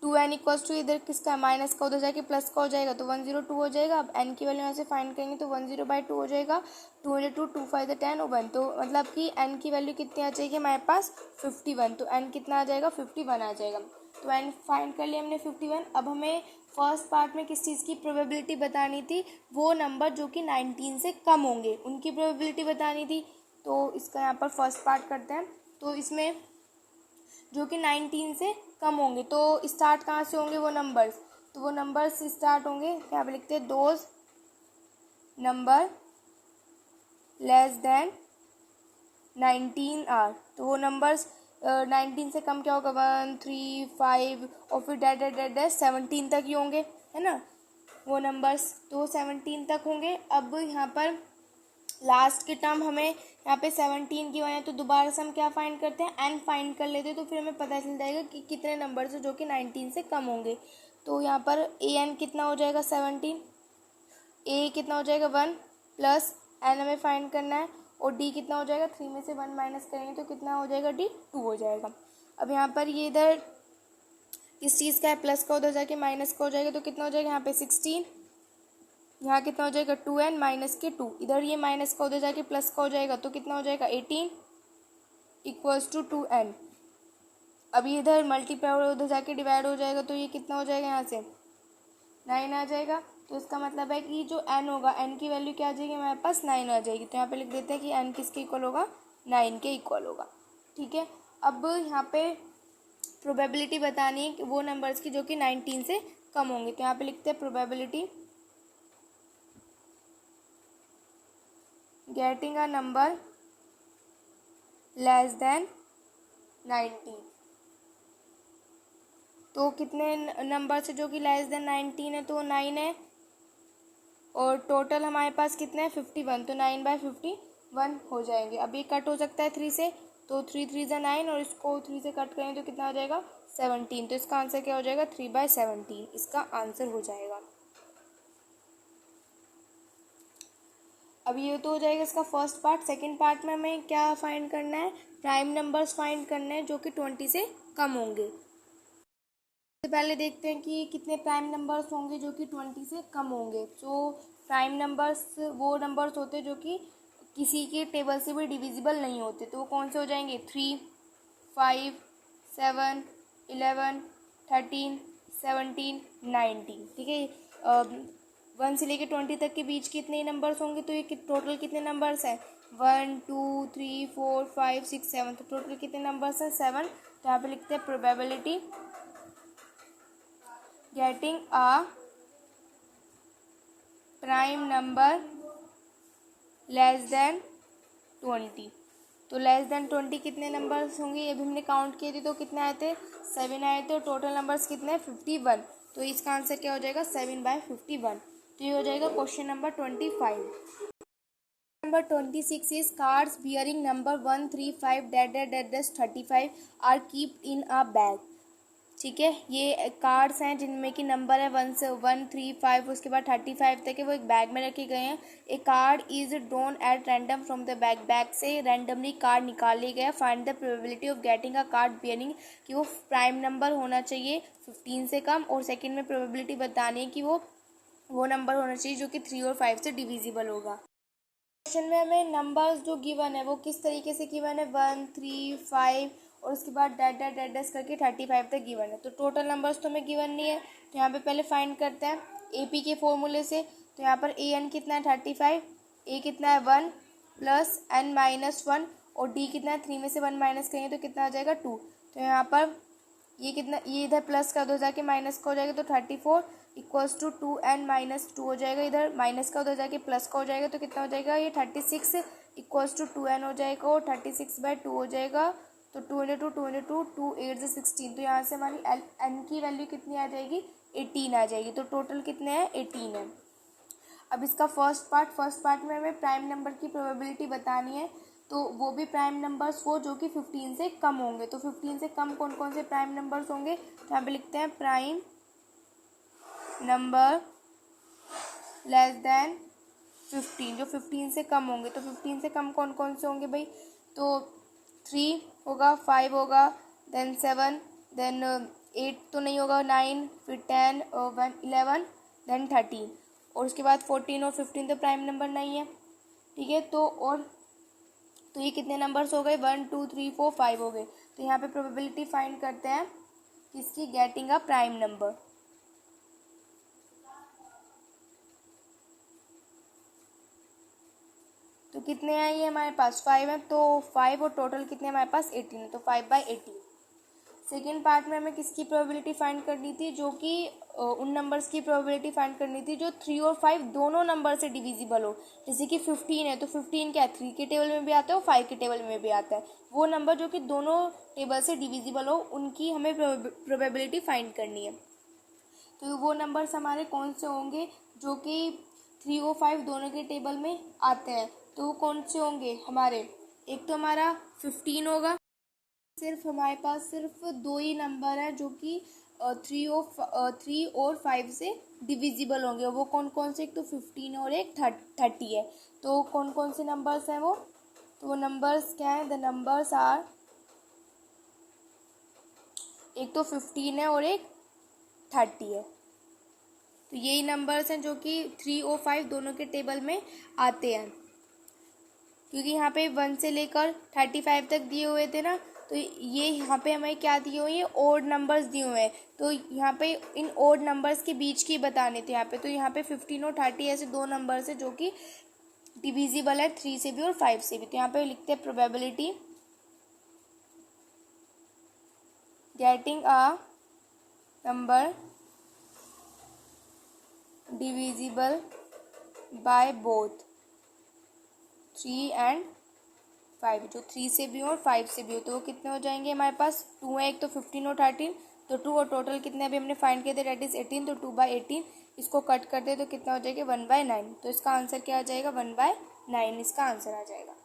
2n इक्वल्स टू इधर किसका है? माइनस का, उधर जाके प्लस का हो जाएगा तो 102 हो जाएगा। अब n की वैल्यू यहाँ से फाइंड करेंगे तो 10/2 हो जाएगा। 2 2 5 10 और 1, तो मतलब कि n की वैल्यू कितनी आ जाएगी हमारे पास? 51। तो n कितना आ जाएगा? 51 आ जाएगा। तो n फाइंड कर लिया हमने 51। अब हमें फर्स्ट पार्ट में किस चीज़ की प्रोबेबिलिटी बतानी थी? वो नंबर जो कि 19 से कम होंगे उनकी प्रोबेबिलिटी बतानी थी। तो इसका यहाँ पर फर्स्ट पार्ट करते हैं। तो इसमें जो कि 19 से कम होंगे तो स्टार्ट कहाँ से होंगे वो नंबर्स? तो वो नंबर्स स्टार्ट होंगे, यहाँ पे लिखते हैं those number less than 19 are. तो वो नंबर्स 19 से कम क्या होगा? 1 3 5 और फिर डैट 17 तक ही होंगे, है ना वो नंबर्स। तो 17 तक होंगे। अब यहाँ पर लास्ट के टर्म हमें यहाँ पे 17 की वजह, तो दोबारा से हम क्या फाइंड करते हैं? एन फाइंड कर लेते हैं। तो फिर हमें पता चल जाएगा कि कितने नंबर से जो कि 19 से कम होंगे। तो यहाँ पर ए एन कितना हो जाएगा? 17। ए कितना हो जाएगा? 1 प्लस एन हमें फाइंड करना है और डी कितना हो जाएगा? 3 में से 1 माइनस करेंगे तो कितना हो जाएगा? डी 2 हो जाएगा। अब यहाँ पर ये इधर किस चीज़ का है? प्लस का, उधर जाके माइनस का हो जाएगा तो कितना हो जाएगा? यहाँ पे 16, यहाँ कितना हो जाएगा? 2n माइनस के 2, इधर ये माइनस का उधर जाके प्लस का हो जाएगा तो कितना हो जाएगा? 18 इक्वल्स टू 2n। अभी इधर मल्टीप्लाई उधर जाके डिवाइड हो जाएगा तो ये कितना हो जाएगा? यहाँ से 9 आ जाएगा। तो इसका मतलब है कि जो n होगा, n की वैल्यू क्या आ जाएगी हमारे पास? 9 आ जाएगी। तो यहाँ पे लिख देते हैं कि n किसके इक्वल होगा? 9 के इक्वल होगा। ठीक है। अब यहाँ पे प्रोबेबिलिटी बतानी है कि वो नंबर्स की जो कि 19 से कम होंगे। तो यहाँ पे लिखते हैं probability getting a number less than 19। तो कितने नंबर से जो कि लेस देन 19 है? तो 9 है और टोटल हमारे पास कितने हैं? 51। तो 9/51 हो जाएंगे। अब ये कट हो सकता है 3 से, तो 3 3 ज़ा 9 और इसको 3 से कट करें तो कितना हो जाएगा? 17। तो इसका आंसर क्या हो जाएगा? 3/17 इसका आंसर हो जाएगा। अब ये तो हो जाएगा इसका फर्स्ट पार्ट। सेकंड पार्ट में हमें क्या फाइंड करना है? प्राइम नंबर्स फाइंड करने हैं जो कि 20 से कम होंगे। सबसे पहले देखते हैं कि कितने प्राइम नंबर्स होंगे जो कि 20 से कम होंगे। तो प्राइम नंबर्स वो नंबर्स होते हैं जो कि किसी के टेबल से भी डिविजिबल नहीं होते। तो वो कौन से हो जाएंगे? 3 5 7 11 13, 17, 19। ठीक है, 1 से लेके 20 तक के बीच कितने नंबर्स होंगे, तो ये टोटल कितने नंबर्स हैं, 1 2 3 4 5 6 7, तो टोटल कितने नंबर्स हैं, 7। तो यहाँ पे लिखते हैं probability getting a prime number less then 20। तो लेस देन 20 कितने नंबर्स होंगे, ये भी हमने काउंट किए थे, तो कितने आए थे, 7 आए थे, और टोटल नंबर्स कितने हैं, 51। तो इसका आंसर क्या हो जाएगा, 7/51। तो ये हो जाएगा question number 25। Number 26 is cards bearing number 135 -35 are kept in a bag. ठीक है, ये कार्ड्स हैं जिनमें कि नंबर है 1 से 135, उसके बाद 35 तक है, वो एक बैग में रखे गए हैं। A card is drawn at random from the bag से रैंडमली कार्ड निकाल लिया गया। Find the probability of getting a card bearing, कि वो प्राइम नंबर होना चाहिए 15 से कम, और सेकंड में प्रोबेबिलिटी बतानी है कि वो नंबर होना चाहिए जो कि 3 और 5 से डिविजिबल होगा। क्वेश्चन में हमें नंबर्स जो गिवन है वो किस तरीके से गिवन है, 1 3 5 और उसके बाद डैट डैट डैट डैश करके 35 तक गिवन है। तो टोटल नंबर्स तो हमें गिवन नहीं है, तो यहाँ पे पहले फाइंड करते हैं AP के फॉर्मूले से। तो यहाँ पर AN कितना है 35, A कितना है 1 प्लस N-1, और D कितना है 3 में से 1 माइनस करेंगे तो कितना आ जाएगा 2। तो यहाँ पर ये कितना, ये इधर प्लस का उधर जाके माइनस का हो जाएगा, तो 34 इक्वल्स टू 2n-2 हो जाएगा, इधर माइनस का उधर जाके प्लस का हो जाएगा, तो कितना हो जाएगा, ये 36 इक्वल्स टू 2n हो जाएगा, और 36/2 हो जाएगा। तो 2 इंटू 2 इंटू 2 8 से 16, तो यहाँ से हमारी n की वैल्यू कितनी आ जाएगी, 18 आ जाएगी। तो टोटल कितने हैं, 18 है। अब इसका फर्स्ट पार्ट में हमें प्राइम नंबर की प्रोबेबिलिटी बतानी है, तो वो भी प्राइम नंबर्स वो जो कि 15 से कम होंगे। तो 15 से कम कौन कौन से प्राइम नंबर्स होंगे, तो यहाँ पे लिखते हैं प्राइम नंबर लेस देन 15, जो 15 से कम होंगे। तो 15 से कम कौन कौन से होंगे भाई, तो 3 होगा, 5 होगा, देन 7, देन 8 तो नहीं होगा, 9, फिर 10, 11, देन 13, और उसके बाद 14 और 15 तो प्राइम नंबर नहीं है। ठीक है, तो ये कितने नंबर्स हो गए, 1 2 3 4 5 हो गए। तो यहाँ पे प्रोबेबिलिटी फाइंड करते हैं किसकी, गेटिंग अ प्राइम नंबर। तो कितने हैं ये हमारे पास, 5 है, तो 5, और टोटल कितने हमारे पास 18 है, तो 5/18। सेकेंड पार्ट में हमें किसकी प्रोबेबिलिटी फाइंड करनी थी, जो कि उन नंबर्स की प्रोबेबिलिटी फाइंड करनी थी जो 3 और 5 दोनों नंबर से डिविजिबल हो। जैसे कि 15 है, तो 15 क्या है, 3 के टेबल में भी आता है और 5 के टेबल में भी आता है। वो नंबर जो कि दोनों टेबल से डिविजिबल हो, उनकी हमें प्रोबेबिलिटी फाइंड करनी है। तो वो नंबर्स हमारे कौन से होंगे जो कि 3 और 5 दोनों के टेबल में आते हैं, तो वो कौन से होंगे हमारे, एक तो हमारा 15 होगा, सिर्फ हमारे पास सिर्फ 2 ही नंबर है जो कि 3 और 5 से डिविजिबल होंगे। वो कौन कौन से, एक तो 15 और एक 30 है। तो कौन कौन से नंबर्स हैं वो, तो वो नंबर्स क्या है, द नंबर्स आर, एक तो 15 है और एक 30 है। तो यही नंबर्स हैं जो कि 3 और 5 दोनों के टेबल में आते हैं, क्योंकि यहाँ पे 1 से लेकर 35 तक दिए हुए थे ना, तो ये यहाँ पे हमें क्या दिए हुए हैं, ओड नंबर्स दिए हुए हैं। तो यहाँ पे इन ओड नंबर्स के बीच की बताने थे यहाँ पे। तो यहाँ पे 15 और 30 ऐसे 2 नंबर्स है जो कि डिविजिबल है 3 से भी और 5 से भी। तो यहाँ पे लिखते हैं probability getting a number divisible by both 3 and 5, जो 3 से भी हो और 5 से भी हो। तो वो कितने हो जाएंगे हमारे पास, 2 है एक, तो 15 और 13, तो 2, और टोटल कितने अभी हमने फाइंड किए थे, डेट इज 18, तो 2/18, इसको कट कर दे तो कितना हो जाएगा 1/9। तो इसका आंसर क्या आ जाएगा, 1/9 इसका आंसर आ जाएगा।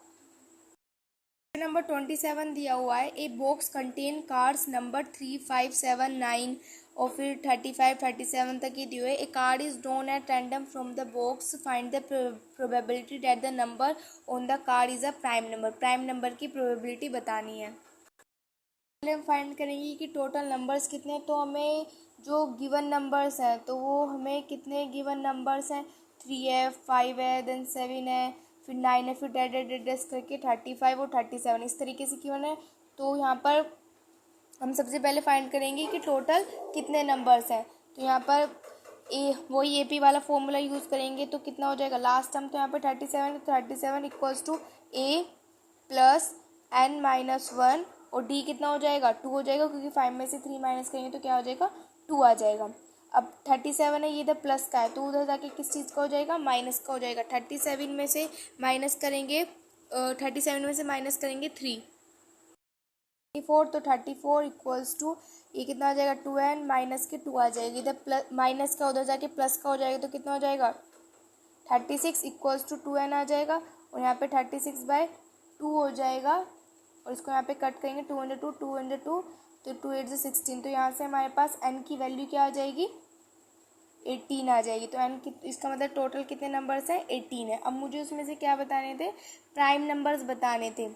नंबर 27 दिया हुआ है, ए बॉक्स कंटेन कार्ड्स नंबर 3 5 7 9 और फिर 35 37 तक ये दिए हुए। A card is drawn at random from the box, find the probability that the number on the card is a prime number. Prime number की प्रोबेबिलिटी बतानी है। पहले हम फाइंड करेंगे कि टोटल नंबर्स कितने हैं। तो हमें जो गिवन नंबर्स हैं, तो वो हमें कितने गिवन नंबर्स हैं, 3 है, 5 है, देन 7 है, फिर 9 है, फिर डैश डैश डैश करके 35 और 37 इस तरीके से गिवन है। तो यहाँ पर हम सबसे पहले फाइंड करेंगे कि टोटल कितने नंबर्स हैं। तो यहाँ पर वही AP वाला फॉर्मूला यूज़ करेंगे तो कितना हो जाएगा, लास्ट टर्म तो यहाँ पे 37, 37 equals to A plus n-1 और D कितना हो जाएगा, 2 हो जाएगा, क्योंकि 5 में से 3 माइनस करेंगे तो क्या हो जाएगा, 2 आ जाएगा। अब 37 है, ये इधर प्लस का है तो उधर जाके किस चीज़ का हो जाएगा, माइनस का हो जाएगा। 37 में से माइनस करेंगे 37 में से माइनस करेंगे 3, 34, तो 34 इक्वल्स टू ये कितना आ जाएगा, 2n माइनस के 2 आ जाएगी, इधर प्लस माइनस का उधर जाके प्लस का हो जाएगा तो कितना हो जाएगा, 36 इक्वल्स टू 2n आ जाएगा और यहाँ पे 36/2 हो जाएगा और इसको यहाँ पे कट करेंगे 202 तो 2 8 16, तो यहाँ से हमारे पास n की वैल्यू क्या आ जाएगी, 18 आ जाएगी। तो n की इसका मतलब टोटल कितने नंबर्स हैं, 18 है। अब मुझे उसमें से क्या बताने थे, प्राइम नंबर्स बताने थे,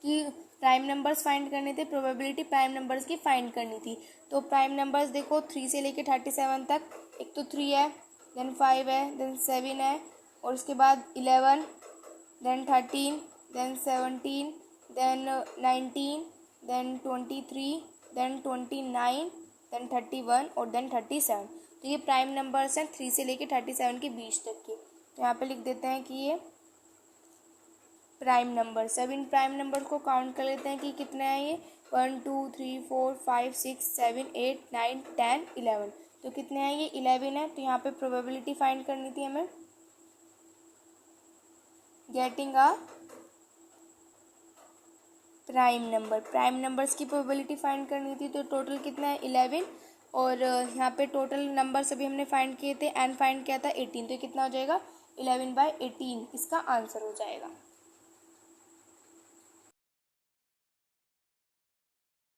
कि प्राइम नंबर्स फाइंड करने थे, प्रोबेबिलिटी प्राइम नंबर्स की फाइंड करनी थी। तो प्राइम नंबर्स देखो 3 से लेके 37 तक, एक तो 3 है, देन 5 है, देन 7 है और उसके बाद 11, then 13, then 17, then 19, then 23, then 29, then 31 और देन 37। तो ये प्राइम नंबर्स हैं 3 से लेके 37 के बीच तक के। तो यहाँ पे लिख देते हैं कि ये प्राइम नंबर्स। अब इन प्राइम नंबर को काउंट कर लेते हैं कि कितने हैं ये, 1 2 3 4 5 6 7 8 9 10 11। तो कितने हैं ये, 11 है। तो यहाँ पे प्रोबेबिलिटी फाइंड करनी थी हमें, getting a prime number. Prime numbers की प्रोबेबिलिटी फाइंड करनी थी, तो टोटल कितना है 11 और यहाँ पे टोटल नंबर्स अभी हमने फाइंड किए थे, एन फाइंड किया था 18, तो कितना हो जाएगा 11/18 इसका आंसर हो जाएगा।